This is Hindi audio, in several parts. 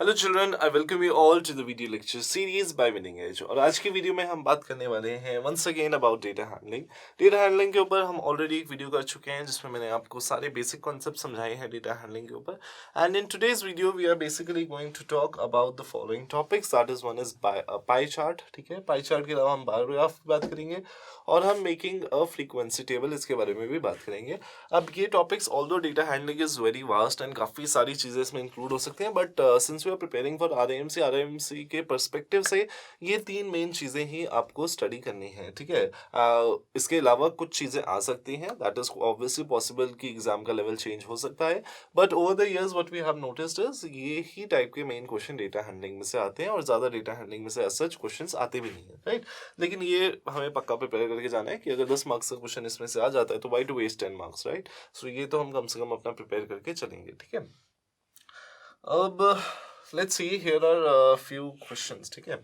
Hello children, I welcome you all to the video lecture series by winning edge. और आज की वीडियो में हम बात करने वाले हैं once again about data handling. Data handling के ऊपर हम ऑलरेडी एक वीडियो कर चुके हैं जिसमें मैंने आपको सारे बेसिक कॉन्सेप्ट समझाए हैं डेटा हैंडलिंग के ऊपर। And in today's video we are basically going to talk about the following topics, that is one is pie chart. ठीक है, पाई चार्ट के अलावा हम बार ग्राफ की बात करेंगे और हम मेकिंग अ फ्रीक्वेंसी टेबल, इसके बारे में भी बात करेंगे। अब ये topics although data handling is very vast and काफ़ी सारी चीज़ें इसमें इंक्लूड हो सकते हैं, but since we are preparing for RAMC के पर्सपेक्टिव से ये तीन मेन चीज़ें ही आपको स्टडी करनी है। ठीक है, इसके अलावा कुछ चीज़ें आ सकती हैं, दैट इज ऑब्वियसली पॉसिबल कि एग्जाम का लेवल चेंज हो सकता है, but over the years what we have noticed is ये ही टाइप के मेन क्वेश्चन डेटा हैंडलिंग में से आते हैं और ज़्यादा डेटा हैंडलिंग में से सच क्वेश्चन आते भी नहीं है, राइट। लेकिन ये हमें पक्का प्रिपेयर करके जाना है कि अगर 10 मार्क्स का क्वेश्चन इसमें से आ जाता है तो why to waste 10 marks, right. So ये तो हम कम से कम अपना प्रिपेयर करके चलेंगे। ठीक है, अब let's see here are few questions. ठीक है,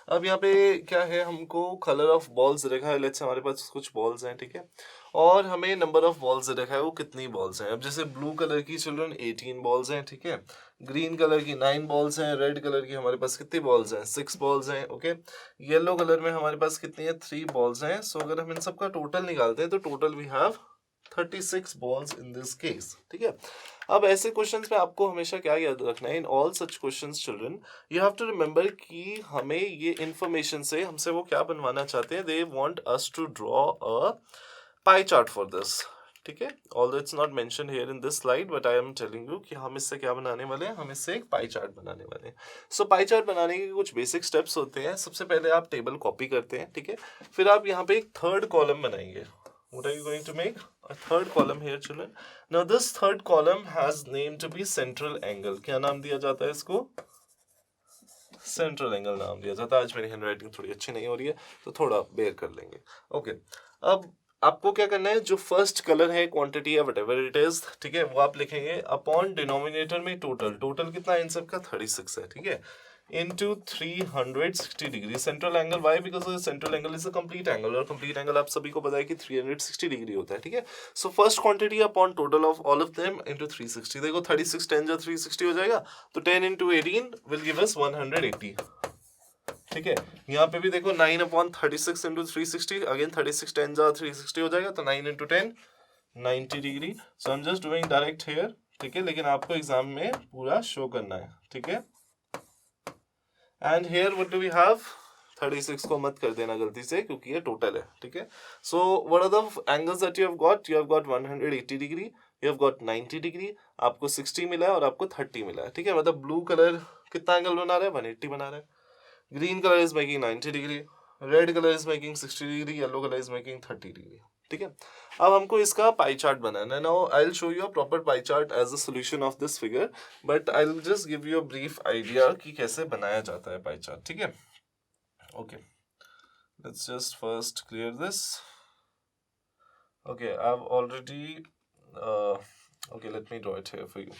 अब यहाँ पे क्या है, हमको कलर ऑफ बॉल्स रखा है। लेट्स हमारे पास कुछ बॉल्स हैं, ठीक है, और हमें नंबर ऑफ बॉल्स रखा है, वो कितनी बॉल्स हैं। अब जैसे ब्लू कलर की चिल्ड्रन 18 बॉल्स हैं, ठीक है, ग्रीन कलर की 9 बॉल्स हैं, रेड कलर की हमारे पास कितनी बॉल्स हैं, 6 बॉल्स हैं। ओके, येलो कलर में हमारे पास कितनी है, 3 बॉल्स हैं। सो अगर हम इन सबका टोटल निकालते हैं तो total we have 36 balls in this case। ठीक है, अब ऐसे क्वेश्चंस में आपको हमेशा क्या याद रखना है, in all such questions children you have to remember कि हमें ये इंफॉर्मेशन से हमसे वो क्या बनवाना चाहते हैं, they want us to draw a pie chart for this. ठीक है, although it's not mentioned here in this slide, but I am telling you कि हम इससे क्या बनाने वाले हैं, हम इससे एक पाई चार्ट बनाने वाले हैं। सो पाई चार्ट बनाने के कुछ बेसिक स्टेप्स होते हैं। सबसे पहले आप टेबल कॉपी करते हैं, ठीक है, फिर आप यहाँ पे एक थर्ड कॉलम बनाएंगे। What are you going to make? A third column here, children. Now this third column has name to be central angle. क्या नाम दिया जाता है इसको? सेंट्रल एंगल नाम दिया जाता है। आज मेरी हैंडराइटिंग थोड़ी अच्छी नहीं हो रही है तो थोड़ा बेयर कर लेंगे। ओके, अब आपको क्या करना है, जो फर्स्ट कलर है, क्वांटिटी है, व्हाटएवर इट इज, ठीक है, वो आप लिखेंगे अपॉन डिनोमिनेटर में टोटल। टोटल कितना है इन सब का, 36 है, ठीक है, into 360 degree central angle. Why? Because central angle is a complete angle, और कंप्लीट एंगल आप सभी को पता है कि 360 डिग्री होता है। ठीक है, so first quantity upon total of all of them into 360। देखो 36 10 जा 360 हो जाएगा, तो 10 into 18 विल गिव अस 180। ठीक है, यहाँ पे भी देखो 9 अपॉन 36 इंटू 360, अगेन 36 10 जा 360 हो जाएगा, तो 9 into 10 90 degree. So I am just doing direct here. ठीक है, लेकिन आपको एग्जाम में पूरा शो करना है। ठीक है, and here what do we have, 36 को मत कर देना गलती से क्योंकि ये टोटल है। ठीक है, so what are the angles that you have got, you have got 180 degree, you have got 90 degree, आपको 60 मिला है और आपको 30 मिला है। ठीक है, मतलब ब्लू कलर कितना एंगल बना रहा है, 180 बना रहा है, green colour is making 90 degree, red colour is making 60 degree, yellow colour is making 30 degree. ठीक है, अब हमको इसका पाई चार्ट बनाना है। Now I will show you a proper pie chart as a solution of this figure, but I will just give you a brief idea कि कैसे बनाया जाता है पाई चार्ट। ठीक है, okay, let's just first clear this. Okay, I have already okay, let me draw it here for you.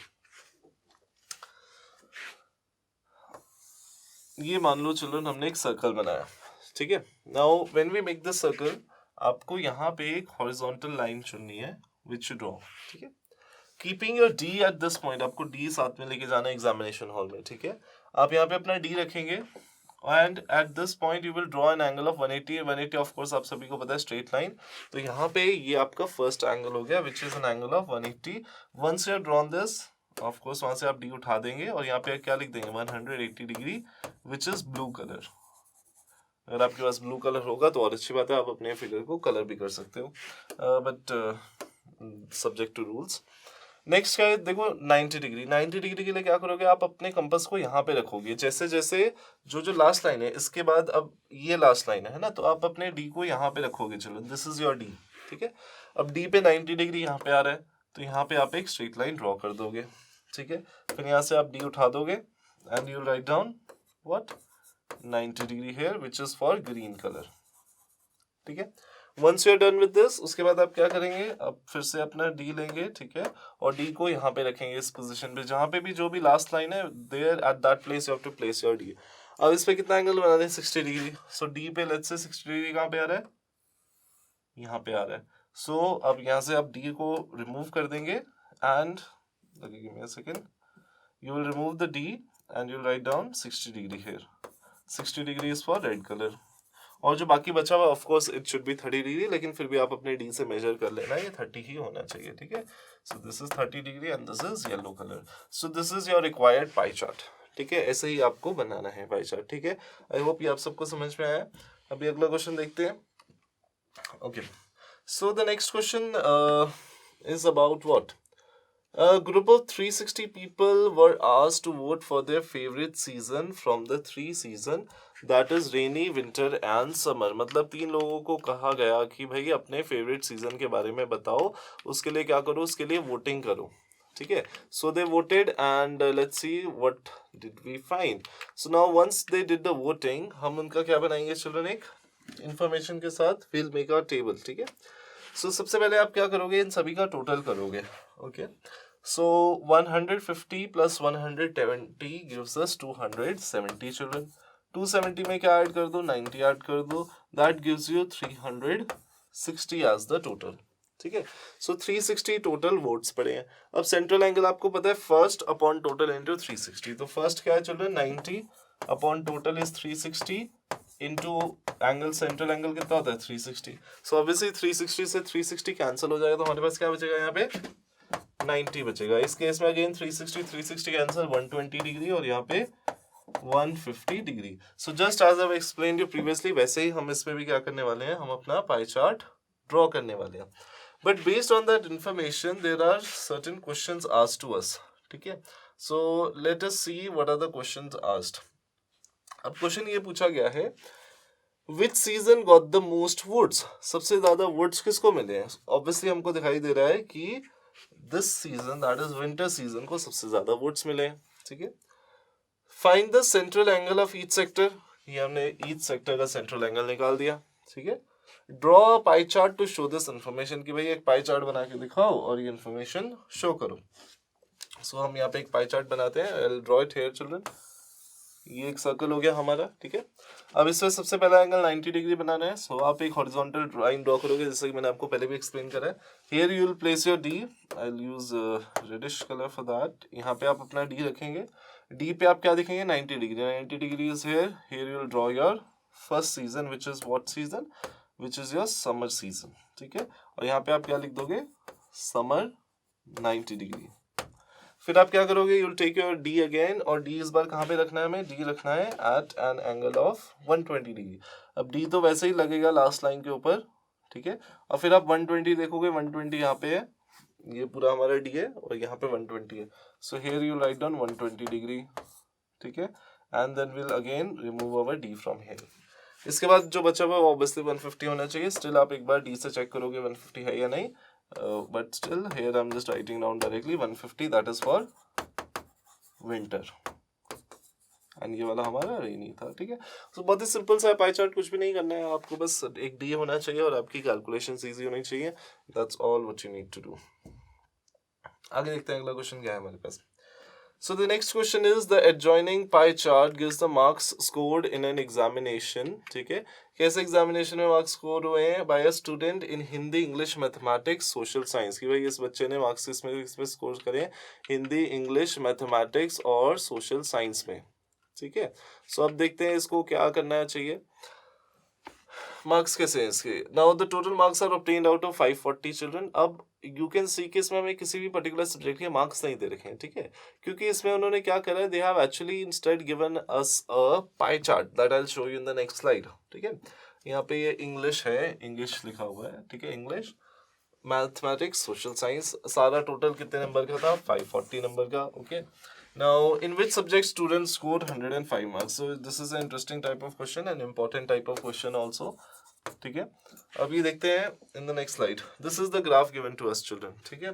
ये मान लो चिल्ड्रन हमने एक सर्कल बनाया। ठीक है, now when we make this circle, आपको यहाँ पे एक हॉरिजॉन्टल लाइन चुननी है विच यू ड्रॉ। ठीक है, keeping your D at this point, आपको डी साथ में लेके जाना है एग्जामिनेशन हॉल में। ठीक है, आप यहाँ पे अपना डी रखेंगे and at this point you will draw an angle of 180। 180 of course आप सभी को पता है स्ट्रेट लाइन, तो यहाँ पे ये आपका फर्स्ट एंगल हो गया which is an angle of 180। Once you have drawn this, of course वहां से आप डी उठा देंगे और यहाँ पे क्या लिख देंगे, 180 degree which is blue colour. अगर आपके पास ब्लू कलर होगा तो और अच्छी बात है, आप अपने फिगर को कलर भी कर सकते हो, but subject to rules. Next क्या है, देखो 90 डिग्री। 90 डिग्री के लिए क्या करोगे, आप अपने कंपास को यहाँ पे रखोगे, जैसे जैसे जो जो लास्ट लाइन है इसके बाद अब ये लास्ट लाइन है ना, तो आप अपने डी को यहाँ पे रखोगे। चलो दिस इज योर डी। ठीक है, अब डी पे 90 डिग्री यहाँ पे आ रहा है, तो यहाँ पे आप एक स्ट्रेट लाइन ड्रॉ कर दोगे। ठीक है, फिर यहाँ से आप डी उठा दोगे and you write down what 90 degree here which is for green colour. ठीक है, once you are done with this, उसके बाद आप क्या करेंगे, अब फिर से अपना डी लेंगे। ठीक है, और डी को यहाँ पे रखेंगे इस पोजीशन पे, जहाँ पे भी जो भी लास्ट लाइन है, there at that place you have to place your D. अब इस पे कितना एंगल बना दें, 60 डिग्री। सो डी पे लेट्स से 60 डिग्री कहाँ पे आ रहा है, यहाँ पे आ रहा है। सो अब यहाँ से आप डी को रिमूव कर देंगे and give me a second, you will remove the D and you'll write down 60 degree here. 60 degree is for red color. और जो बाकी बचा हुआ of course it should be 30 degree, लेकिन फिर भी आप अपने डी से मेजर कर लेना, ये 30 ही होना चाहिए, ठीक है. So this is 30 degree and this is yellow colour. So this is your required pi chart, ठीक है. ऐसे ही आपको बनाना है पाई चार्ट, ठीक है. आई होप ये आप सबको समझ में आया. अभी अगला क्वेश्चन देखते हैं. Okay, so the next question is about what. A group of 360 people were asked to vote for their favorite season from the three season, that is rainy, winter and summer. मतलब 3 लोगों को कहा गया कि भाई अपने फेवरेट सीजन के बारे में बताओ. उसके लिए क्या करो, उसके लिए वोटिंग करो, ठीक है. So they voted and let's see what did we find. So now once they did the voting, हम उनका क्या बनाएंगे चिल्ड्रन, एक इंफॉर्मेशन के साथ विल मेक अ टेबल, ठीक है. सो सबसे पहले आप क्या करोगे, इन सभी का टोटल करोगे. ओके, सो 150 प्लस 170 गिव्स अस 270 चिल्ड्रन. 270 में क्या ऐड कर दो, 90 ऐड कर दो. That gives you 360 as the total, ठीक है. सो 360 टोटल वोट्स पड़े हैं. अब सेंट्रल एंगल आपको पता है फर्स्ट अपॉन टोटल इंटू 360. तो फर्स्ट क्या है children, 90 upon total is 360 into angle, central angle कितना होता है 360. सो ऑब्वियसली 360 से 360 कैंसिल हो जाएगा, तो हमारे पास क्या बचेगा यहाँ पे 90 बचेगा. इस केस में अगेन 360 कैंसिल, 120 डिग्री और यहाँ पे 150 degree. So just as I explained you previously, वैसे ही हम इसमें भी क्या करने वाले हैं, हम अपना पाई चार्ट ड्रॉ करने वाले हैं. But based on that information there are certain questions asked to us, ठीक है. So let us see what are the questions asked. अब क्वेश्चन ये पूछा गया है, which season got the most votes. सबसे ज्यादा वुड्स किसको मिले हैं. ऑब्वियसली हमको दिखाई दे रहा है कि this season that is winter season को सबसे ज्यादा वुड्स मिले हैं, ठीक है. Find the central angle of each sector. ये हमने ईच सेक्टर का सेंट्रल एंगल निकाल दिया, ठीक है. Draw pie chart to show this information, कि भाई एक पाई चार्ट बना के दिखाओ और ये इन्फॉर्मेशन शो करो. सो हम यहाँ पे एक पाई चार्ट बनाते हैं. I will draw it here children. ये एक सर्कल हो गया हमारा, ठीक है. अब इसमें सबसे पहला एंगल 90 डिग्री बनाना है. सो आप एक हॉरिजॉन्टल लाइन ड्रॉ करोगे, जैसे कि मैंने आपको पहले भी एक्सप्लेन करा है. Here you will place your D. I will use reddish colour for that. यहाँ पे आप अपना डी रखेंगे. डी पे आप क्या दिखेंगे, 90 degree. 90 degree is here. Here you will draw your first season which is what season, which is your summer season, ठीक है. और यहाँ पे आप क्या लिख दोगे, समर 90 डिग्री. फिर आप क्या करोगे, you will take your D again, और डी इस बार कहाँ पे रखना है, हमें डी रखना है at an angle of 120 degree. अब डी तो वैसे ही लगेगा लास्ट लाइन के ऊपर, ठीक है. और फिर आप 120 देखोगे, 120 यहाँ पे है, ये पूरा हमारा डी है और यहाँ पे 120 है. So here you write down 120 degree, ठीक है. And then will again remove our D from here. इसके बाद जो बचा हुआ वो ऑब्वियसली 150 होना चाहिए. स्टिल आप एक बार डी से चेक करोगे 150 है या नहीं. But still here I'm just writing down directly 150, that is for winter. And ये वाला हमारा रेनी था, ठीक है. तो बहुत ही सिंपल सा पाई चार्ट, कुछ भी नहीं करना है आपको, बस एक डी होना चाहिए और आपकी कैलकुलेशन इजी होनी चाहिए. That's all what you need to do. आगे देखते हैं अगला क्वेश्चन क्या है हमारे पास. So the next question is, the adjoining pie chart gives the marks scored in an examination, ठीक है. कैसे एग्जामिनेशन में मार्क्स स्कोर हुए हैं, by a student in Hindi, English, mathematics, social science. कि भाई इस बच्चे ने मार्क्स इसमें स्कोर करे हिंदी, इंग्लिश, मैथमेटिक्स और सोशल साइंस में, ठीक है. सो अब देखते हैं इसको क्या करना चाहिए. मार्क्स कैसे हैं इसके. Now the total marks are obtained out of 540 children. अब यू कैन सी कि इसमें हमें किसी भी पर्टिकुलर सब्जेक्ट के मार्क्स नहीं दे रखे हैं, ठीक है. क्योंकि इसमें उन्होंने क्या करा है, they have actually instead given us a pie chart that I will show you in the next slide, ठीक है. यहाँ पे ये इंग्लिश है, इंग्लिश लिखा हुआ है, ठीक है. इंग्लिश, मैथमेटिक्स, सोशल साइंस, सारा टोटल कितने नंबर का था, 540 नंबर का, okay. Now, in which subject students scored 105 marks? So this is an interesting type of question, an important type of question also. ठीक है. अब ये देखते हैं in the next slide. This is the graph given to us children. ठीक है.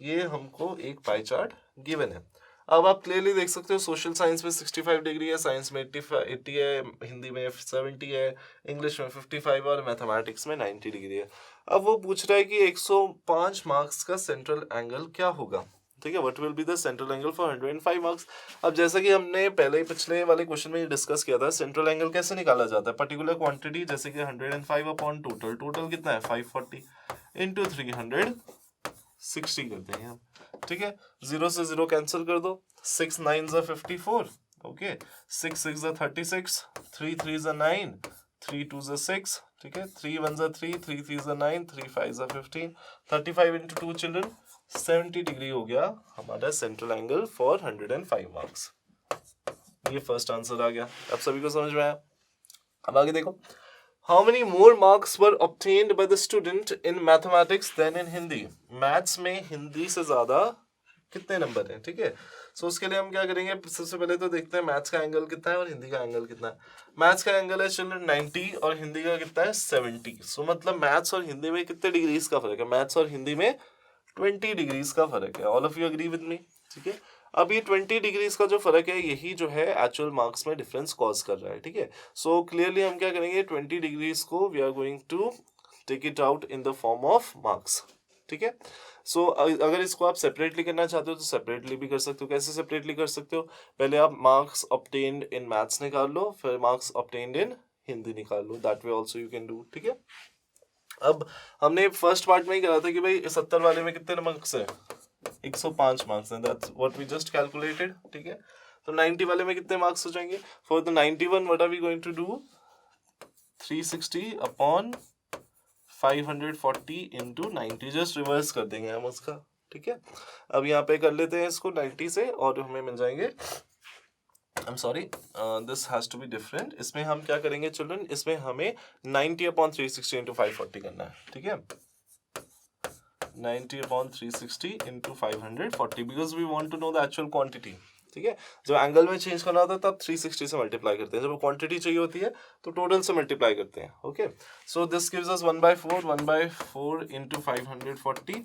ये हमको एक पाई चार्ट गिवन है. अब आप क्लियरली देख सकते हो, सोशल साइंस में 65 डिग्री है, साइंस में 80 है, हिंदी में 70 है, इंग्लिश में 55 और मैथमेटिक्स में 90 डिग्री है. अब वो पूछ रहा है कि 105 मार्क्स का सेंट्रल एंगल क्या होगा, ठीक है. What will be the central angle for 105 marks. अब जैसा कि हमने पहले ही पिछले वाले क्वेश्चन में डिस्कस किया था, सेंट्रल एंगल कैसे निकाला जाता है, पर्टिकुलर क्वांटिटी, जैसे कि 105 अपॉन टोटल. टोटल कितना है 540 इंटू 360 करते हैं हम, ठीक है. 0 से 0 कैंसिल कर दो, 6 9 54, ओके 6 6 36, 3 3 9, 3 2 6, ठीक है 3 1 3, 3 3 9, 3 5 15, 35 into 2 चिल्ड्रन 70 डिग्री हो गया हमारा सेंट्रल एंगल फॉर 105 मार्क्स। ये फर्स्ट आंसर आ गया। अब सभी को समझ में आया। अब आगे देखो, how many more marks were obtained by the student in mathematics than in Hindi. Maths में हिंदी से ज्यादा कितने नंबर हैं, ठीक है। सो उसके लिए हम क्या करेंगे, सबसे पहले तो देखते हैं मैथ्स का एंगल कितना है और हिंदी का एंगल कितना है। मैथ्स का एंगल है चिल्ड्रन 90 और हिंदी का कितना है 70। सो मतलब मैथ्स और हिंदी में कितने डिग्रीज का फर्क है, मैथ्स और हिंदी में 20 डिग्रीज का फर्क है। All of you agree with me, ठीक है। अब ये 20 डिग्रीज का जो फर्क है यही जो है एक्चुअल मार्क्स में डिफरेंस कॉज कर रहा है, ठीक है। सो क्लियरली हम क्या करेंगे, 20 डिग्रीज को we are going to take it out in the form of marks, ठीक है। सो अगर इसको आप सेपरेटली करना चाहते हो तो सेपरेटली भी कर सकते हो। कैसे सेपरेटली कर सकते हो, पहले आप मार्क्स ऑब्टेन्ड इन मैथ्स निकाल लो, फिर मार्क्स ऑब्टेन्ड इन हिंदी निकाल लो, that way also you can do, ठीक है। अब हमने फर्स्ट पार्ट में ही कहा था कि भाई 70 वाले में कितने मार्क्स है, 105 मार्क्स हैं, that's what we just calculated, ठीक है। तो 90 वाले में कितने मार्क्स हो जाएंगे, for the 91 what are we going to do, 360 upon 540 into 90, just reverse कर देंगे हम उसका, ठीक है। अब यहाँ पे कर लेते हैं इसको 90 से और हमें मिल जाएंगे, I am sorry this has to be different. इसमें हम क्या करेंगे चिल्ड्रन, इसमें हमें 90 अपॉन 360 इंटू 540 करना है, ठीक है। 90 upon 360 into 540 because we want to know the actual quantity, ठीक है। जब एंगल में चेंज करना होता है तब 360 से मल्टीप्लाई करते हैं, जब क्वांटिटी चाहिए होती है तो टोटल से मल्टीप्लाई करते हैं, okay. So this gives us 1/4 into 540,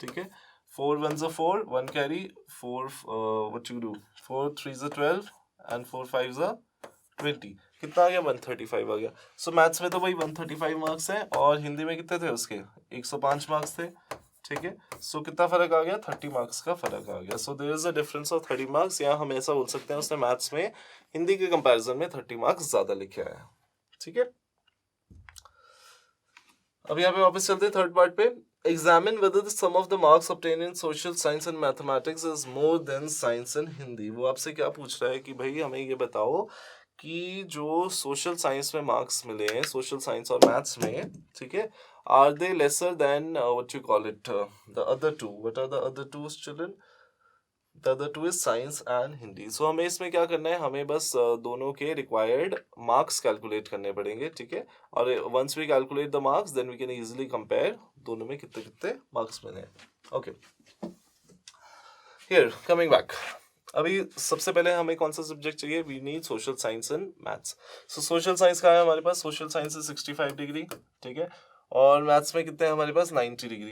ठीक है। 4 1s 4, 1 carry 4, what you do, 4 3s 12 and 4 5s 20, कितना आ गया 135 आ गया। सो मैथ्स में तो भाई 135 मार्क्स हैं और हिंदी में कितने थे उसके 105 मार्क्स थे, ठीक है। सो कितना फर्क आ गया, 30 मार्क्स का फर्क आ गया। So there is a difference of 30 marks. या हम ऐसा बोल सकते हैं उसने मैथ्स में हिंदी के कंपैरिजन में 30 मार्क्स ज्यादा लिखे आए हैं, ठीक है। अब यहाँ पे वापस चलते हैं थर्ड पार्ट पे। Examine whether the sum of the marks obtain in social science and mathematics is more than science and Hindi. वो आपसे क्या पूछ रहा है कि भाई हमें ये बताओ कि जो सोशल साइंस में मार्क्स मिले हैं, सोशल साइंस और मैथ्स में, ठीक है, are they lesser than what you call it the other two? What are the other two children? The other two is science and Hindi. सो हमें इसमें क्या करना है, हमें बस दोनों के रिक्वायर्ड मार्क्स कैलकुलेट करने पड़ेंगे, ठीक है। और once we calculate the marks then we can easily compare दोनों में कितने कितने मार्क्स मिले हैं, ओके। हियर कमिंग बैक, अभी सबसे पहले हमें कौन सा सब्जेक्ट चाहिए, we need social science and maths. So social science का है हमारे पास, सोशल साइंस is 65 डिग्री, ठीक है। और मैथ्स में कितने हैं हमारे पास 90 डिग्री।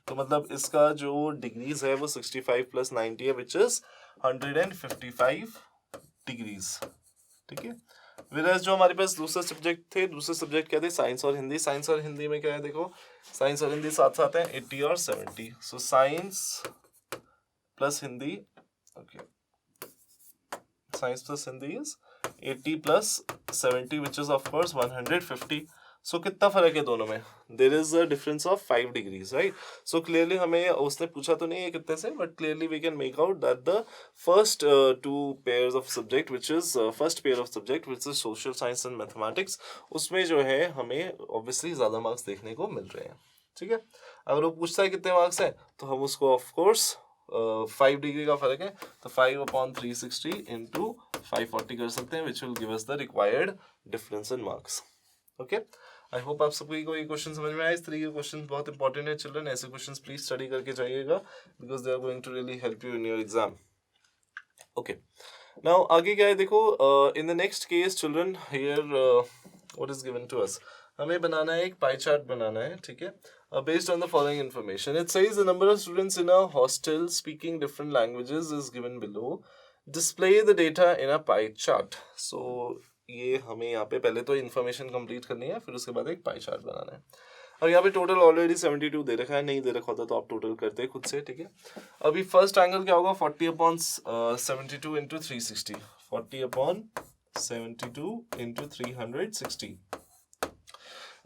तो मतलब इसका जो डिग्रीज है वो 65 प्लस 90 है, विच इज 155 डिग्रीज, ठीक है। विराज जो हमारे पास दूसरे सब्जेक्ट थे, दूसरे सब्जेक्ट क्या थे, साइंस और हिंदी। साइंस और हिंदी में क्या है, देखो साइंस और हिंदी साथ साथ हैं, 80 और 70। So science plus Hindi, okay, science plus Hindi is 80 plus 70 which is of course 150। सो कितना फर्क है दोनों में, there is a difference of 5 degrees, right. So clearly हमें उसने पूछा तो नहीं है कितने से, but clearly we can make out that the first two pairs of subject which is first pair of subject which is social science and mathematics, उसमें जो है हमें ऑब्वियसली ज्यादा मार्क्स देखने को मिल रहे हैं, ठीक है। अगर वो पूछता है कितने मार्क्स है तो हम उसको ऑफ कोर्स 5 डिग्री का फर्क है तो 5 अपॉन 360 इंटू 540 कर सकते हैं, which will give us the required difference in marks, okay. I hope आप सबको ये क्वेश्चन समझ में आया। इस तरीके के क्वेश्चन बहुत इंपॉर्टेंट है चिल्ड्रन, ऐसे क्वेश्चन प्लीज स्टडी करके जाइएगा because they are going to really help you in your exam, okay. Now आगे क्या है देखो, in the next case children here what is given to us, हमें बनाना है एक पाई चार्ट बनाना है, ठीक है। Based on the following information, it says the number of students in a hostel speaking different languages is given below. Display the data in a pie chart. So ये हमें यहाँ पे पहले तो इन्फॉर्मेशन कंप्लीट करनी है, फिर उसके बाद एक पाई चार्ट बनाना है। अब यहाँ पे टोटल ऑलरेडी 72 दे रखा है, नहीं दे रखा होता तो आप टोटल करते खुद से, ठीक है। अभी फर्स्ट एंगल क्या होगा, 40 अपॉन 72 इंटू 360, 40 अपॉन 72 इंटू 360।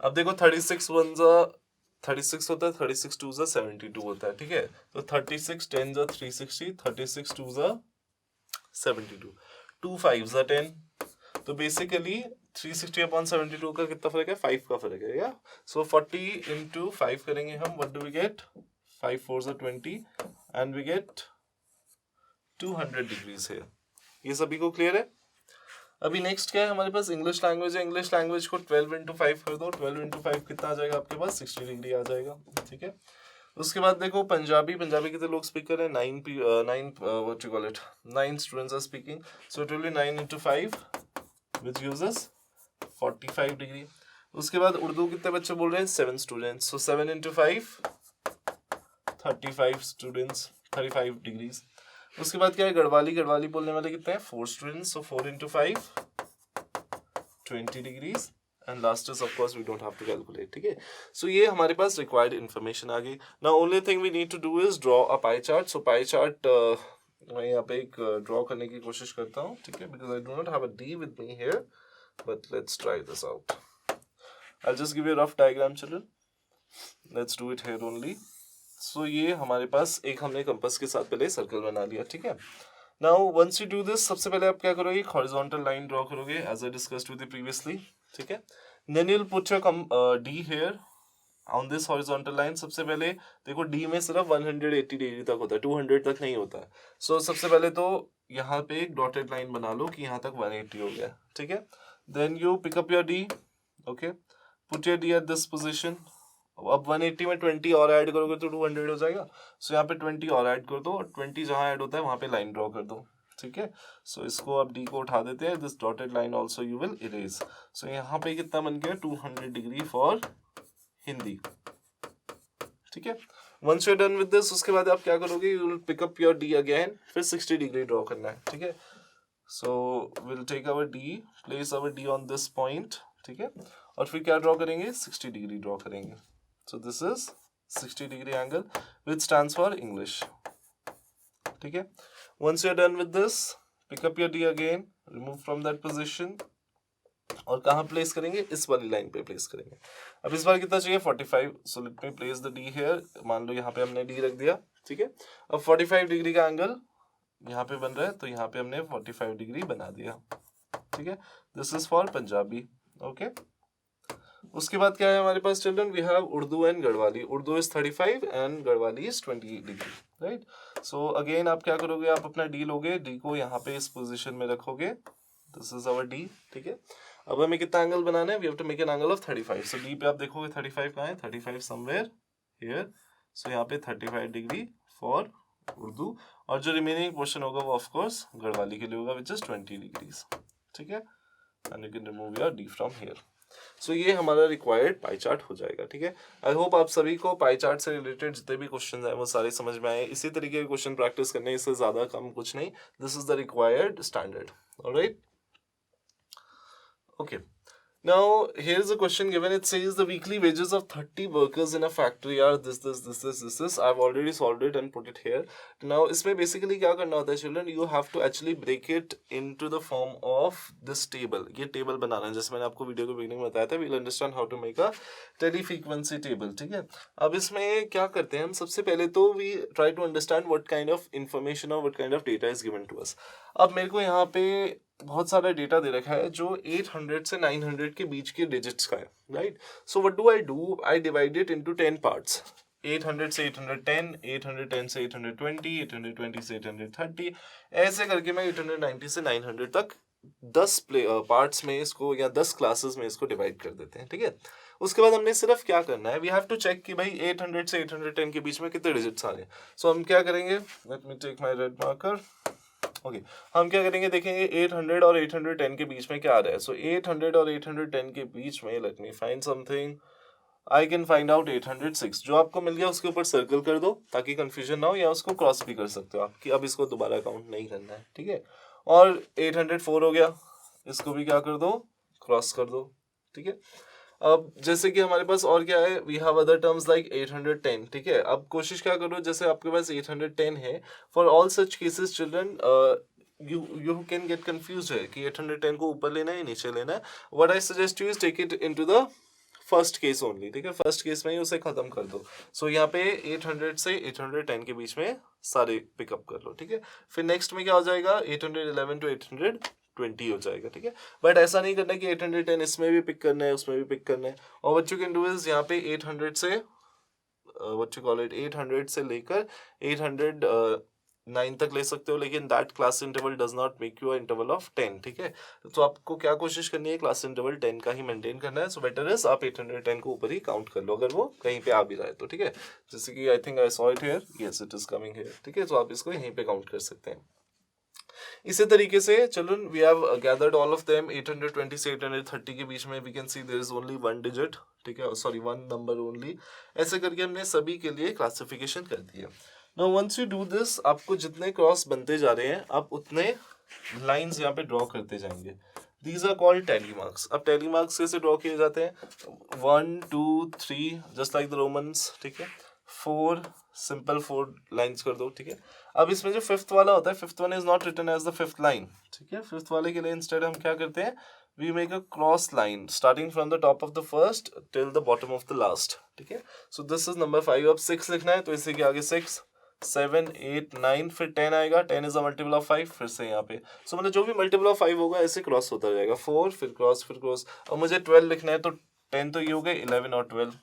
अब देखो 36 होता है, 36 2 72 होता है, ठीक है। तो 36 10 360, 36 2 72। 2 5s are 10, तो बेसिकली 360/72 का कितना फर्क है, 5 का फर्क है, या सो 40 into 5 करेंगे हम, what do we get, 5 4s are 20 and we get 200 degrees है। ये सभी को क्लियर है? अभी नेक्स्ट क्या है हमारे पास, इंग्लिश लैंग्वेज है। इंग्लिश लैंग्वेज को 12 into 5 कर दो, 12 into 5 कितना आ जाएगा आपके पास, 60 डिग्री आ जाएगा, ठीक है। उसके बाद देखो पंजाबी, पंजाबी कितने लोग स्पीकर है, 9 students are speaking, so it will be 9 into 5 which gives us 45 degree. उसके बाद उर्दू कितने बच्चे बोल रहे हैं, 7 students, so 7 into 5 35 students, 35 degrees. उसके बाद क्या है, गढ़वाली, गढ़वाली बोलने वाले कितने हैं, 4 students, so 4 into 5 20 degrees and last is of course we don't have to calculate, ठीक है। सो ये हमारे पास रिक्वायर्ड इन्फॉर्मेशन आ गई। Now only thing we need to do is draw a pie chart. So pie chart मैं यहाँ पे एक ड्रॉ करने की कोशिश करता हूँ, ठीक है, because I do not have a D with me here, but let's try this out. I just give you rough diagram children, let's do it here only. So ये हमारे पास एक हमने कंपास के साथ पहले सर्कल बना लिया, ठीक है। Now once you do this, सबसे पहले आप क्या करोगे, हॉरिजॉन्टल लाइन ड्रॉ करोगे as I discussed with you previously, ठीक है। Then you will put your D here on this horizontal line. सबसे पहले देखो डी में सिर्फ 180 डिग्री तक होता है, 200 तक नहीं होता है। सो सबसे पहले तो यहाँ पे एक डॉटेड लाइन बना लो कि यहाँ तक 180 हो गया, ठीक है। Then you pick up your D, okay, put your D at this position. अब 180 में 20 और ऐड करोगे तो 200 हो जाएगा। सो यहाँ पे 20 और ऐड कर दो, और 20 जहाँ ऐड होता है वहाँ पे लाइन ड्रॉ कर दो, ठीक है। सो इसको अब डी को उठा देते हैं, this dotted line also you will erase. So यहाँ पे कितना बन गया, 200 डिग्री फॉर हिंदी, ठीक है। Once you are done with this, उसके बाद आप क्या करोगे, you will pick up your D again, फिर 60 डिग्री ड्रॉ करना है, ठीक है। So will take our D, place our D on this point, ठीक है, और फिर क्या ड्रॉ करेंगे, 60 डिग्री ड्रॉ करेंगे। So this is 60 degree angle which stands for English, ठीक है। Once you are done with this, pick up your D again, remove from that position, और कहाँ प्लेस करेंगे, इस वाली लाइन पे प्लेस करेंगे। अब इस बार कितना चाहिए, 45, so let me place the D here। मान लो यहाँ पे हमने D रख दिया, ठीक है। अब 45 डिग्री का एंगल यहाँ पे बन रहा है, तो यहाँ पे हमने 45 डिग्री बना दिया, ठीक है। This is for Punjabi, okay. उसके बाद क्या है हमारे पास children, we have Urdu and Garhwali. Urdu is 35 and Garhwali is 20 degree, right. So again आप क्या करोगे, आप अपना डी लोगे, डी को यहाँ पे इस पोजीशन में रखोगे, दिस इज आवर डी, ठीक है। अब हमें कितना एंगल बनाना है, we have to make an angle of 35। So D पे आप देखोगे 35 कहाँ है, 35 समवेयर हियर। सो यहाँ पे 35 डिग्री फॉर उर्दू, और जो रिमेनिंग पोर्शन होगा वो ऑफकोर्स गढ़वाली के लिए होगा, विच इज 20 डिग्रीज, ठीक है। And you can remove your D from here. So ये हमारा रिक्वायर्ड पाई चार्ट हो जाएगा, ठीक है। आई होप आप सभी को पाई चार्ट से रिलेटेड जितने भी क्वेश्चन हैं वो सारे समझ में आए। इसी तरीके के क्वेश्चन प्रैक्टिस करने, इससे ज़्यादा कम कुछ नहीं। This is the required standard, alright, okay. Now here's a question given. It says the weekly wages of 30 workers in a factory are this. I've already solved it and put it here. Now इसमें basically क्या करना होता है children? You have to actually break it into the form of this table. ये table बनाना है, जैसे मैंने आपको वीडियो के beginning में बताया था. We'll understand how to make a telefrequency table, ठीक है। अब इसमें क्या करते हैं हम, सबसे पहले तो we try to understand what kind of information or what kind of data is given to us. अब मेरे को यहाँ पे बहुत सारा डेटा दे रखा है जो 800 से 900 के बीच के डिजिट्स का है, right. So what do I divide it into 10 parts, 800 से 810, 810 से 820, 820 से 830, ऐसे करके मैं 890 से 900 तक 10 पार्ट्स में इसको, या 10 क्लासेस में इसको डिवाइड कर देते हैं, ठीक है। उसके बाद हमने सिर्फ क्या करना है, वी हैव टू चेक कि भाई 800 से 810 के बीच में कितने डिजिट्स आ रहे हैं। सो हम क्या करेंगे, let me take my red marker, okay. हम क्या करेंगे, देखेंगे 800 और 810 के बीच में क्या आ रहा है। सो 800 और 810 के बीच में, let me find something, I can find out 806। जो आपको मिल गया उसके ऊपर सर्कल कर दो ताकि कंफ्यूजन ना हो, या उसको क्रॉस भी कर सकते हो आप कि अब इसको दोबारा काउंट नहीं करना है, ठीक है। और 804 हो गया, इसको भी क्या कर दो, क्रॉस कर दो, ठीक है। अब जैसे कि हमारे पास और क्या है, we have other terms like 810, ठीक है। अब कोशिश क्या करो, जैसे आपके पास 810 है, for all such cases children you can get confused है कि 810 को ऊपर लेना है या नीचे लेना है। What I suggest you is take it into the first case only, ठीक है, फर्स्ट केस में ही उसे खत्म कर दो। सो यहाँ पे 800 से 810 के बीच में सारे पिकअप कर लो, ठीक है। फिर नेक्स्ट में क्या हो जाएगा, 811 टू 820 हो जाएगा, ठीक है। बट ऐसा नहीं करना कि 810 इसमें भी पिक करना है उसमें भी पिक करना है। और what you can do is यहाँ पे 800 से व्हाट यू कॉल इट 800 से लेकर 809 तक ले सकते हो, लेकिन that class interval does not make you interval of 10, ठीक है। तो आपको क्या कोशिश करनी है, क्लास इंटरवल 10 का ही मेंटेन करना है। सो बेटर इज आप 810 को ऊपर ही काउंट कर लो अगर वो कहीं पे आ भी रहा है तो, ठीक है। जैसे कि I think I saw it here, yes it is coming here, ठीक है। तो आप इसको यहीं पे काउंट कर सकते हैं। इसी तरीके से children we have gathered all of them 820 से 830 के बीच में we can see there is only one digit, ठीक है, सॉरी वन नंबर ओनली। ऐसे करके हमने सभी के लिए क्लासिफिकेशन कर दी है। Now once you do this, आपको जितने क्रॉस बनते जा रहे हैं आप उतने लाइंस यहाँ पे ड्रॉ करते जाएंगे। These are called tally marks. अब टैली मार्क्स कैसे ड्रॉ किए जाते हैं, 1 2 3 जस्ट लाइक द रोमन्स, ठीक है। 4 सिंपल 4 लाइंस कर दो, ठीक है। अब इसमें जो फिफ्थ वाला होता है, fifth one is not written as the fifth line, ठीक है। फिफ्थ वाले के लिए इंस्टेड हम क्या करते हैं, we make a cross line starting from the top of the first till the bottom of the last, ठीक है। So this is number 5। अब 6 लिखना है तो इसी के आगे 6 7 8 9 फिर 10 आएगा, 10 इज अ मल्टीपल ऑफ 5, फिर से यहाँ पे सो मतलब जो भी मल्टीपल ऑफ 5 होगा ऐसे क्रॉस होता जाएगा, 4 फिर क्रॉस फिर क्रॉस। अब मुझे 12 लिखना है तो 10 तो ये हो गए, 11 और 12,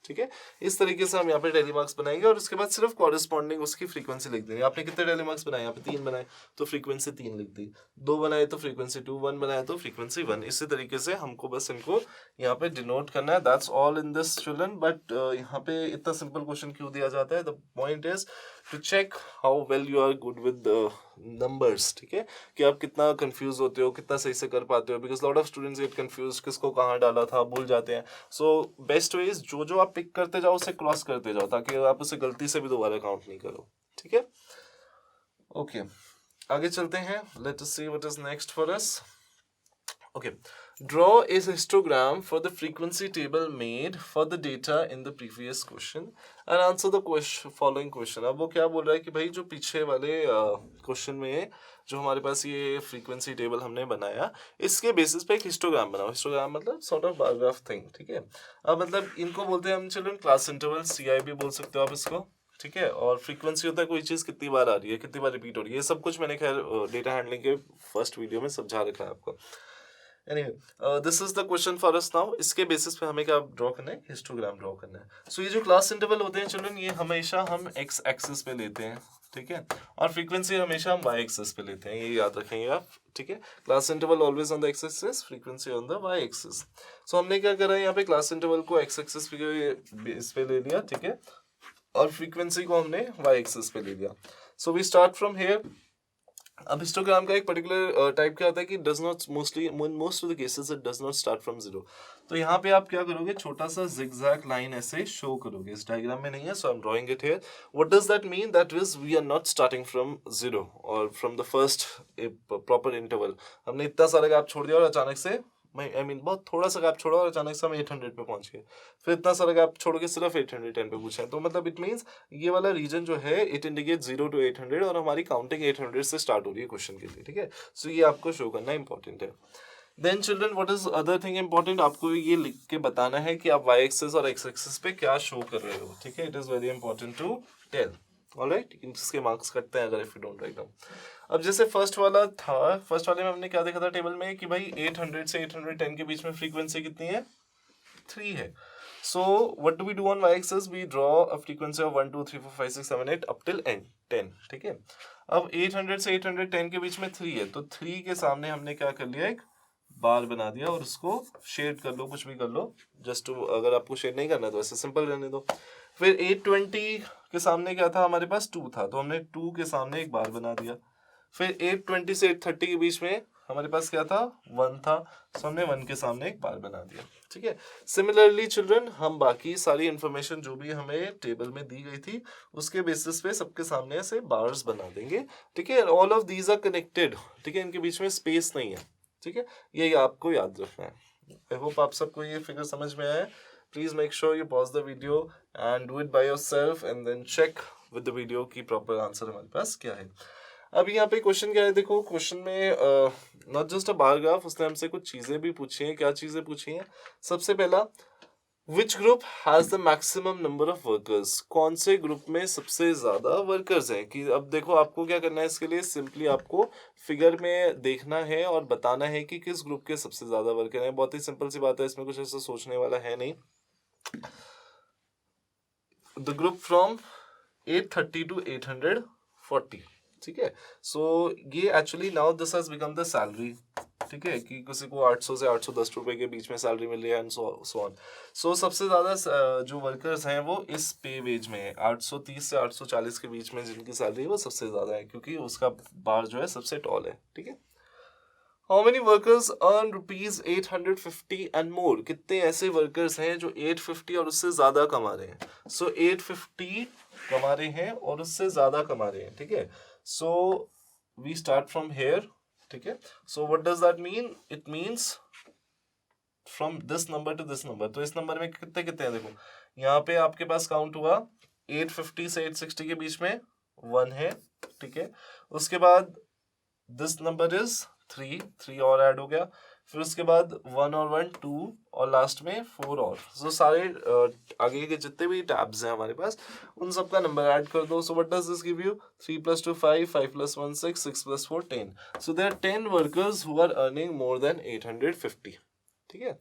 ठीक है। इस तरीके से हम यहाँ पे टैली मार्क्स बनाएंगे और उसके बाद सिर्फ कॉरेस्पॉन्डिंग उसकी फ्रीक्वेंसी लिख देंगे। आपने कितने टैली मार्क्स बनाए, यहाँ पे 3 बनाए तो फ्रीक्वेंसी 3 लिख दी, 2 बनाए तो फ्रीक्वेंसी 2, 1 बनाए तो फ्रीक्वेंसी 1। इसी तरीके से हमको बस इनको यहाँ पे डिनोट करना है। That's all in this children. But यहाँ पे इतना सिंपल क्वेश्चन क्यों दिया जाता है, the point is to check how well you are good with numbers, ठीक है, कि आप कितना कंफ्यूज होते हो, कितना सही से कर पाते हो। Because lot of students get confuse, किसको कहाँ डाला था भूल जाते हैं। सो बेस्ट वे इज जो जो आप पिक करते जाओ उसे क्रॉस करते जाओ ताकि आप उसे गलती से भी दोबारा काउंट नहीं करो, ठीक है। ओके आगे चलते हैं, late us see what is next for us. Okay, draw a histogram for the frequency table made for the data in the previous question and answer the following question। अब वो क्या बोल रहा है कि भाई जो पीछे वाले क्वेश्चन में जो हमारे पास ये फ्रीक्वेंसी टेबल हमने बनाया, इसके बेसिस पे एक हिस्टोग्राम बनाओ। हिस्टोग्राम मतलब sort of bar graph thing, ठीक है। अब मतलब इनको बोलते हैं हम चिल्ड्रन क्लास इंटरवल, CI भी बोल सकते हो आप इसको, ठीक है। और फ्रीक्वेंसी होता है कोई चीज़ कितनी बार आ रही है, कितनी बार रिपीट हो रही है, ये सब कुछ मैंने खैर डेटा हैंडलिंग के फर्स्ट वीडियो में समझा रखा है आपको। Anyway, this is the question for us now। इसके बेसिस पे हमें क्या ड्रॉ करना है, हिस्टोग्राम ड्रॉ करना है। सो ये जो क्लास इंटरवल होते हैं चिल्ड्रन, ये हमेशा हम x एक्सिस पे लेते हैं, ठीक है, और फ्रीक्वेंसी हमेशा हम y एक्सिस पे लेते हैं, ये याद रखेंगे आप, ठीक है। Class interval always on the x axis, frequency on the y axis. So हमने क्या करा है, यहाँ पे क्लास इंटरवल को x एक्सिस पे इस पे ले लिया, ठीक है, और फ्रीक्वेंसी को हमने y एक्सिस पे ले लिया। So we start from here. अब हिस्टोग्राम का एक पर्टिकुलर टाइप क्या होता है कि does not mostly most of the cases it does not start from 0। तो यहाँ पे आप क्या करोगे, छोटा सा जिगजैग लाइन ऐसे शो करोगे, इस डायग्राम में नहीं है, so I am drawing it here. What does that mean, that is we are not starting from 0 और from the first proper interval. हमने इतना सारा गैप छोड़ दिया और अचानक से आई मीन बहुत थोड़ा सा गैप छोड़ा और अचानक से हम 800 पे पहुंच गए, फिर इतना सारा गैप छोड़ के सिर्फ 810 पे पूछा है। तो मतलब इट मींस ये वाला रीजन जो है इट इंडिकेट 0 to 800 और हमारी काउंटिंग 800 से स्टार्ट हो रही है क्वेश्चन के लिए, ठीक है। सो ये आपको शो करना इंपॉर्टेंट है। Then children what is other thing important, आपको ये लिख के बताना है कि आप y एक्सिस और x एक्सिस पे क्या शो कर रहे हो, ठीक है। It is very important to tell, alright. इसके मार्क्स कटते हैं अगर if you don't write down. अब जैसे फर्स्ट वाला था, फर्स्ट वाले में हमने क्या देखा था टेबल में कि भाई 800 से 810 के बीच में फ्रीक्वेंसी कितनी है, 3 है। So what do we do on y axis, we draw a frequency of 1 2 3 4 5 6 7 8 up till and 10, ठीक है। अब 800 से 810 के बीच में 3 है, तो 3 के सामने हमने क्या कर लिया, एक बार बना दिया और उसको शेड कर लो, कुछ भी कर लो, जस्ट टू, अगर आपको शेड नहीं करना तो ऐसे सिंपल रहने दो। फिर 820 के सामने क्या था, हमारे पास 2 था, तो हमने 2 के सामने एक बार बना दिया। फिर 820 से 830 के बीच में हमारे पास क्या था, 1 था, तो हमने 1 के सामने एक बार बना दिया, ठीक है। सिमिलरली चिल्ड्रन हम बाकी सारी इंफॉर्मेशन जो भी हमें टेबल में दी गई थी उसके बेसिस पे सबके सामने ऐसे बार्स बना देंगे, ठीक है। All of these are connected, ठीक है, इनके बीच में स्पेस नहीं है, ठीक है, ये आपको याद रखना है। आई होप आप सबको ये फिगर समझ में आया। Please make sure you pause the video and do it by yourself and then check with the video की प्रॉपर आंसर हमारे पास क्या है। अब यहाँ पे क्वेश्चन क्या है, देखो क्वेश्चन में not just a bar graph, उसने हमसे कुछ चीजें भी पूछी हैं। क्या चीजें पूछी हैं, सबसे पहला which group has the maximum number of workers, कौन से ग्रुप में सबसे ज्यादा वर्कर्स हैं। कि अब देखो आपको क्या करना है, इसके लिए सिंपली आपको फिगर में देखना है और बताना है कि किस ग्रुप के सबसे ज्यादा वर्कर हैं। बहुत ही सिंपल सी बात है, इसमें कुछ ऐसा सोचने वाला है नहीं। द ग्रुप फ्रॉम 830 to 840, ठीक है। सो ये actually now this has become the salary, ठीक है, कि किसी को 800 से 810 रुपए के बीच में सैलरी मिल रही है एंड सो ऑन। सो सबसे ज्यादा जो वर्कर्स हैं वो इस पे वेज में है, 830 से 840 के बीच में जिनकी सैलरी है वो सबसे ज्यादा है, क्योंकि उसका बार जो है सबसे टॉल है, ठीक है। How many workers earn rupees 850 and more, कितने ऐसे वर्कर्स हैं जो 850 और उससे ज्यादा कमा रहे हैं। सो 850 कमा रहे हैं और उससे ज्यादा कमा रहे हैं, ठीक है। So we start from here, ठीक है। So what does that mean, it means from this number to this number. तो इस नंबर में कितने कितने हैं, देखो यहाँ पे आपके पास काउंट हुआ 850 से 860 के बीच में 1 है, ठीक है। उसके बाद दिस नंबर इज 3 और ऐड हो गया, फिर उसके बाद 1 और 1 2 और लास्ट में 4 और। सो सारे आगे के जितने भी टैब्स हैं हमारे पास उन सब का नंबर ऐड कर दो। सो what does this give you, 3 + 2 5, 5 + 1 6, 6 + 4 10। So there are 10 workers who are earning more than 850, ठीक है।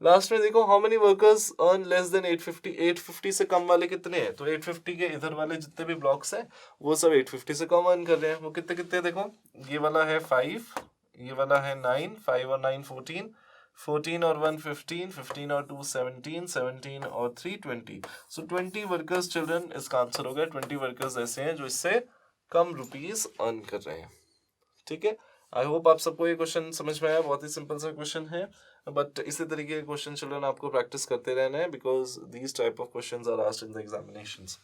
लास्ट में देखो how many workers earn less than 850, 850 से कम वाले कितने हैं। तो 850 के इधर वाले जितने भी ब्लॉक्स हैं वो सब 850 से कम अर्न कर रहे हैं। वो कितने कितने, देखो ये वाला है 5, ये वाला है 9, 5 और 9 14, 14 और 1 15, 15 और 2 17, 17 और 3 20। सो 20 वर्कर्स चिल्ड्रन इसका आंसर हो गया। 20 वर्कर्स ऐसे हैं जो इससे कम रुपीज अर्न कर रहे हैं, ठीक है। आई होप आप सबको ये क्वेश्चन समझ में आया, बहुत ही सिंपल सा क्वेश्चन है, बट इसी तरीके के क्वेश्चन चिल्ड्रन आपको प्रैक्टिस करते रहना है, because these type of questions are asked in the examinations.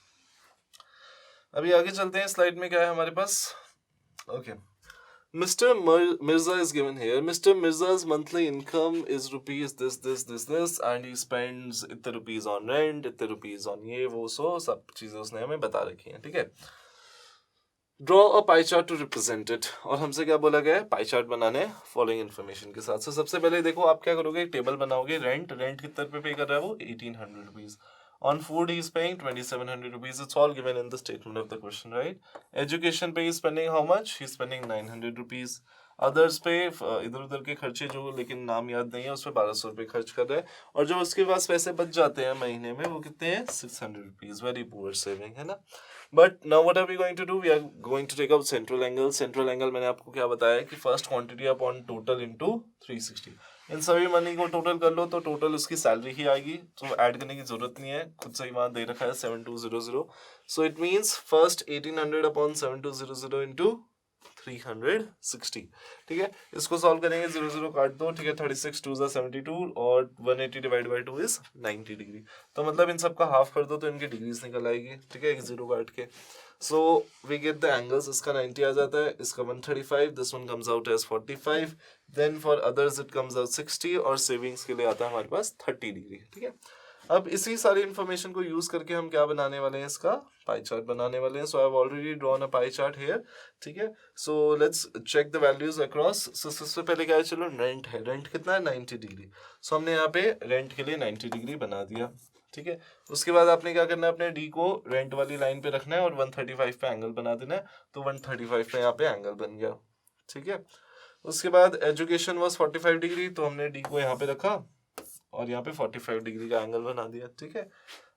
अभी आगे चलते हैं, स्लाइड में क्या है हमारे पास। Okay, Mr. Mirza is given here. Mr. Mirza's monthly income is rupees this, and he spends इतने rupees on rent, इतने rupees on ये वो, सो सब चीजें उसने हमें बता रखी हैं, ठीक है। Draw a pie chart to represent it, और हमसे क्या बोला गया है, पाई चार्ट बनाने फॉलोइंग इन्फॉर्मेशन के साथ। सो सबसे पहले देखो आप क्या करोगे, टेबल बनाओगे। रेंट कितने रुपए पे कर रहा है वो, 1800 rupees. On food he is paying 2700 rupees. It's all given in the statement of the question, right? Education पे he is spending how much? He is spending 900 rupees. Others पे इधर उधर के खर्चे जो लेकिन नाम याद नहीं है उस पर 1200 रुपये खर्च कर रहा है, और जो उसके पास पैसे बच जाते हैं महीने में वो कितने हैं, 600 रुपीज। वेरी पुअर सेविंग, है ना। But now what are we going to do, we are going to take out central angle. Central angle मैंने आपको क्या बताया कि first quantity upon total into 360। इन सभी मनी को टोटल कर लो तो टोटल उसकी सैलरी ही आएगी, तो ऐड करने की जरूरत नहीं है, खुद से ही वहां दे रखा है 7200। So it means first 1800 upon 7200 into 360, ठीक है। इसको सॉल्व करेंगे, 0 काट दो, ठीक है। 36 2 72 और 180 डिवाइड बाई 2 इज 90 डिग्री। तो मतलब इन सब का हाफ कर दो तो इनकी डिग्रीज निकल आएगी, ठीक है, एक 0 काट के। So we get the angles, इसका 90 आ जाता है, इसका 135, this one comes out as 45, then for others it comes out 60, और सेविंग्स के लिए आता है हमारे पास 30 डिग्री, ठीक है। अब इसी सारी इन्फॉर्मेशन को यूज करके हम क्या बनाने वाले हैं, इसका पाई चार्ट बनाने वाले हैं। So I have already drawn a pie chart here, ठीक है। So let's check the values across. So सबसे पहले क्या है, चलो रेंट है, रेंट कितना है, 90 डिग्री। सो हमने यहाँ पे रेंट के लिए 90 डिग्री बना दिया, ठीक है। उसके बाद आपने क्या करना है, अपने डी को रेंट वाली लाइन पे रखना है और 135 पे एंगल बना देना है, तो 135 पे यहाँ पे एंगल बन गया, ठीक है। उसके बाद एजुकेशन वाज 45 डिग्री, तो हमने डी को यहाँ पे रखा और यहाँ पे 45 डिग्री का एंगल बना दिया, ठीक है।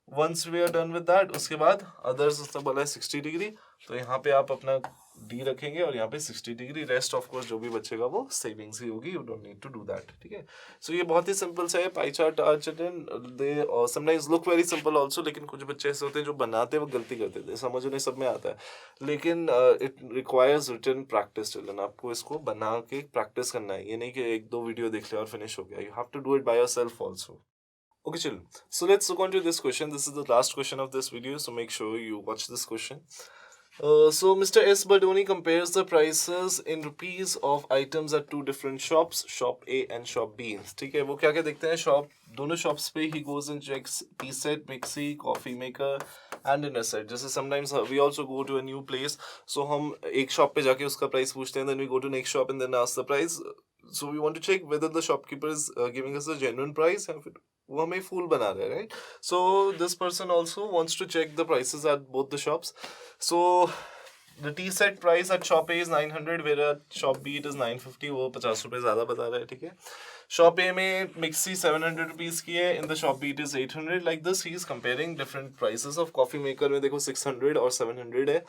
Once we are done with that, उसके बाद अदर्स उसने बोला है 60 डिग्री, तो यहाँ पे आप अपना डी रखेंगे और यहाँ पे 60 डिग्री। रेस्ट ऑफ कोर्स जो भी बचेगा वो सेविंग्स ही होगी, you don't need to do that, ठीक है। सो ये बहुत ही सिंपल सा है pie chart. They sometimes look very simple also, लेकिन कुछ बच्चे ऐसे होते हैं जो बनाते वो गलती करते थे, समझ उन्हें सब में आता है, लेकिन it requires written practice children. आपको इसको बना के प्रैक्टिस करना है, ये नहीं कि एक दो वीडियो देख लिया और फिनिश हो गया, you have to do it by yourself also. Okay, children. So let's look on to this question. This is the last question of this video, so make sure you watch this question. So Mr. S. Bardoni compares the prices in rupees of items at two different shops, shop A and shop B. ठीक है, वो क्या क्या देखते हैं, शॉप दोनों शॉप्स पे he goes and checks tea set, mixie, coffee maker and dinner set. जैसे sometimes we also go to a new place, so हम एक शॉप पे जाके उसका प्राइस पूछते हैं, then we go to next shop and then ask the price. So we want to check whether the shopkeeper is giving us a genuine price, वो हमें फूल बना रहे हैं, right? So this person also wants to check the prices at both the shops. So the tea set price at shop A is 900, where at shop B it is 950. वो 50 रुपये ज़्यादा बता रहे हैं, ठीक है. शॉप ए में मिक्सी 700 रुपीज़ की है, in the shop B it is 800. Like this he is comparing different prices of coffee maker में. देखो 600 और 700 है.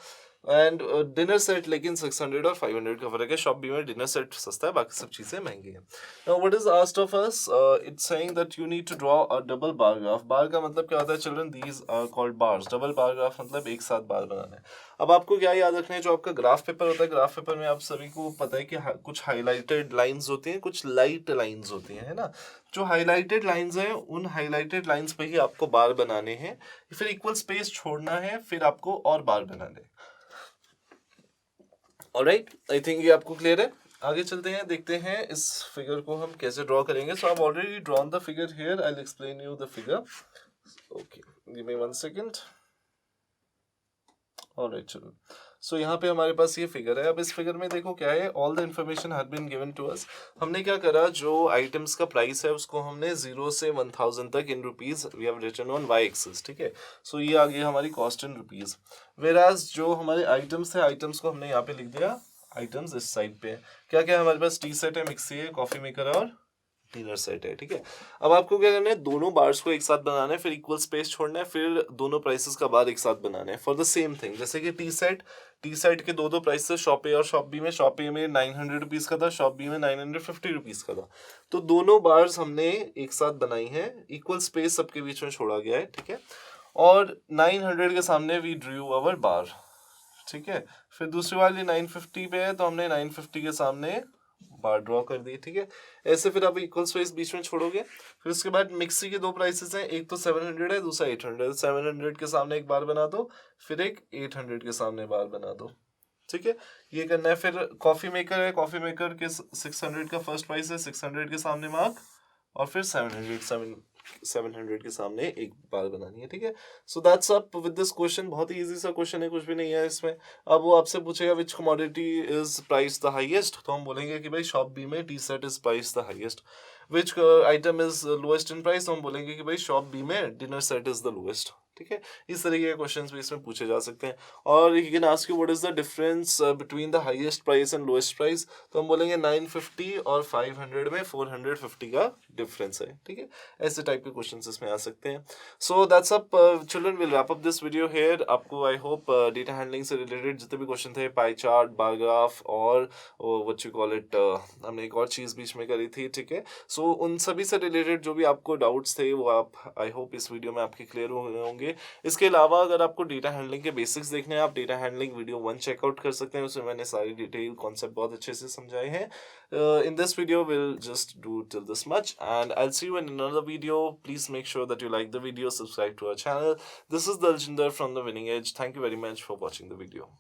एंड डिनर सेट लेकिन 600 और 500 का फर्क है. शॉप बी में डिनर सेट सस्ता है, बाकी सब चीज़ें महंगी हैं. Now what is asked of us, it's saying that you need to draw a double bar graph. Bar का मतलब क्या होता है children? These are called bars. Double bar graph मतलब एक साथ बार बनाना है. अब आपको क्या याद रखना है, जो आपका ग्राफ पेपर होता है, ग्राफ पेपर में आप सभी को पता है कि कुछ हाईलाइटेड लाइंस होती हैं, कुछ लाइट लाइंस होती हैं, है ना? जो हाईलाइटेड लाइंस हैं, उन हाईलाइटेड लाइंस पे ही आपको बार बनाने हैं. फिर इक्वल स्पेस छोड़ना है, फिर आपको और बार बनाने हैं. ऑलराइट, आई थिंक ये आपको क्लियर है. आगे चलते हैं, देखते हैं इस फिगर को हम कैसे ड्रॉ करेंगे. So I have already drawn the figure here. I will explain you the figure. Okay, give me 1 second. Alright, चलो. सो यहाँ पे हमारे पास ये फिगर है. अब इस फिगर में देखो क्या है, all the information have been given to us. हमने क्या करा, जो आइटम्स का प्राइस है उसको हमने 0 से 1000 तक in rupees we have written on Y axis, ठीक है. सो ये आ गई हमारी cost in rupees. Whereas जो हमारे आइटम्स है, आइटम्स को हमने यहाँ पे लिख दिया. आइटम्स इस साइड पे क्या क्या है हमारे पास? टी सेट है, मिक्सी है, कॉफी मेकर है और डिनर सेट है, ठीक है. अब आपको क्या करना है, दोनों बार्स को एक साथ बनाना है, फिर इक्वल स्पेस छोड़ना है, फिर दोनों प्राइसेस का बार एक साथ बनाना है फॉर द सेम थिंग. जैसे कि टी सेट के दो प्राइसेस शॉप ए और शॉप बी में. शॉप ए में 900 रुपीज़ का था, शॉप बी में 950 रुपीज़ का था. तो दोनों बार्स हमने एक साथ बनाई हैं, इक्वल स्पेस सबके बीच में छोड़ा गया है, ठीक है. और 900 के सामने वी ड्रू अवर बार, ठीक है. फिर दूसरी वाली 950 पे है, तो हमने 950 के सामने बार ड्रॉ कर दी, ठीक है. ऐसे फिर आप इक्वल स्पेस बीच में छोड़ोगे. फिर उसके बाद मिक्सी के दो प्राइसेस हैं, एक तो 700 है, दूसरा 800. 700 के सामने एक बार बना दो, फिर एक 800 के सामने बार बना दो, ठीक है. ये करना है. फिर कॉफी मेकर है, कॉफी मेकर के 600 का फर्स्ट प्राइस है, 600 के सामने मार्क, और फिर 700 के सामने एक बार बनानी है, ठीक है. So that's up with this question. बहुत ही इजी सा क्वेश्चन है, कुछ भी नहीं है इसमें. अब वो आपसे पूछेगा which commodity is price the highest, तो हम बोलेंगे कि भाई शॉप बी में tea set is price the highest. Which item is lowest in price, तो हम बोलेंगे कि भाई शॉप बी में dinner set is the lowest, ठीक है. इस तरीके के क्वेश्चंस भी इसमें पूछे जा सकते हैं. और you can ask you what is the difference between the highest price and lowest price, तो हम बोलेंगे 950 और 500 में 450 का डिफरेंस है, ठीक है. ऐसे टाइप के क्वेश्चंस इसमें आ सकते हैं. So that's up children, will wrap up this video here. आपको आई होप डेटा हैंडलिंग से रिलेटेड जितने भी क्वेश्चन थे, पाई चार्ट, बार ग्राफ और व्हाट यू कॉल इट, हमने एक और चीज़ बीच में करी थी, ठीक है. सो उन सभी से रिलेटेड जो भी आपको डाउट्स थे वो आप आई होप इस वीडियो में आपके क्लियर हो गए होंगे. इसके अलावा अगर आपको डेटा हैंडलिंग के बेसिक्स देखने हैं, आप डेटा हैंडलिंग वीडियो 1 चेकआउट कर सकते हैं. उसमें मैंने सारी डिटेल कॉन्सेप्ट बहुत अच्छे से समझाए हैं. In this video will just do till this much and I will see you in another video. Please make sure that you like the video, subscribe to our channel. This is Daljinder from the Winning Edge. Thank you very much for watching the video.